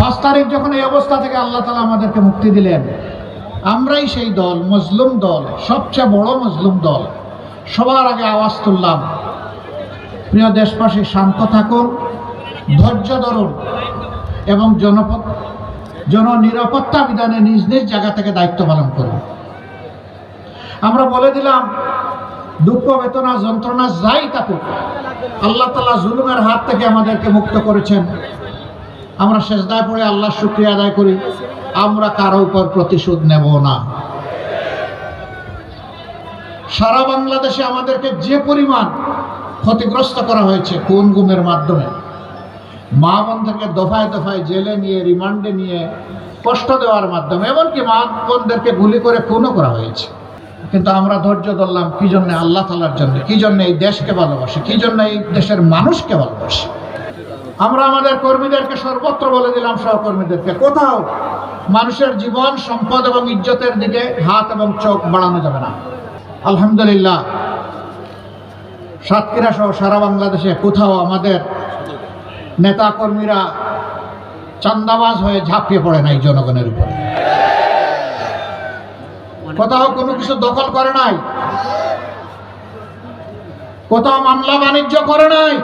5 তারিখ যখন এই অবস্থা থেকে আল্লাহ তাআলা আমাদেরকে মুক্তি দিলেন, আমরাই সেই দল, মজলুম দল, সবচেয়ে বড় মজলুম দল। সবার আগে আওয়াজ তুললাম, প্রিয় দেশবাসী, শান্ত থাকুন, ধৈর্য ধরুন এবং জননিরাপত্তা বিধানে নিজ নিজ জায়গা থেকে দায়িত্ব পালন করুন। আমরা বলে দিলাম, দুঃখ, বেদনা, যন্ত্রণা যাই থাকুক, আল্লাহ তাআলা জুলুমের হাত থেকে আমাদেরকে মুক্ত করেছেন। আমরা সেজদায় পড়ে আল্লাহর শুকরিয়া আদায় করি। আমরা কারো উপর প্রতিশোধ নেব না। সারা বাংলাদেশে আমাদেরকে যে পরিমাণ ক্ষতিগ্রস্ত করা হয়েছে খুন গুমের মাধ্যমে, মা বোনদেরকে দফায় দফায় জেলে নিয়ে, রিমান্ডে নিয়ে কষ্ট দেওয়ার মাধ্যমে, এমনকি মা বোনদেরকে গুলি করে খুনও করা হয়েছে। কিন্তু আমরা ধৈর্য ধরলাম। কি জন্য? আল্লাহ তাআলার জন্য। কি জন্য? এই দেশকে ভালোবাসি। কি জন্য? এই দেশের মানুষকে ভালোবাসি। আমরা আমাদের কর্মীদেরকে সর্বত্র বলে দিলাম, সহকর্মীদেরকে, কোথাও মানুষের জীবন, সম্পদ এবং ইজ্জতের দিকে হাত এবং চোখ বাড়ানো যাবে না। আলহামদুলিল্লাহ, সাতক্ষীরা সহ সারা বাংলাদেশে কোথাও আমাদের নেতা কর্মীরা চান্দাবাজ হয়ে ঝাঁপিয়ে পড়ে নাই জনগণের উপরে। কোথাও কোনো কিছু দখল করে নাই, কোথাও মামলা বাণিজ্য করে নাই।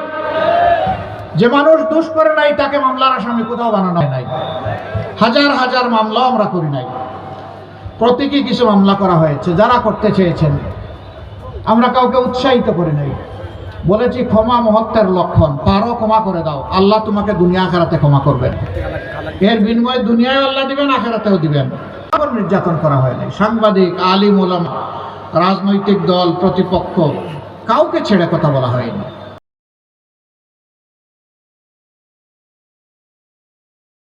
যে মানুষ দোষ করে নাই তাকে মামলার আসামি কোথাও বানানো নাই। হাজার হাজার মামলা আমরা করি নাই, প্রতীকী কিছু মামলা করা হয়েছে যারা করতে চেয়েছেন। আমরা কাউকে উৎসাহিত করি নাই। বলেছি ক্ষমা মহত্বের লক্ষণ, পারো ক্ষমা করে দাও, আল্লাহ তোমাকে দুনিয়া আখিরাতে ক্ষমা করবেন। এর বিনিময়ে দুনিয়ায় আল্লাহ দিবেন, আখিরাতেও দিবেন। নির্যাতন করা হয়নি। সাংবাদিক, আলিম ওলামা, রাজনৈতিক দল, প্রতিপক্ষ, কাউকে ছেড়ে কথা বলা হয়নি।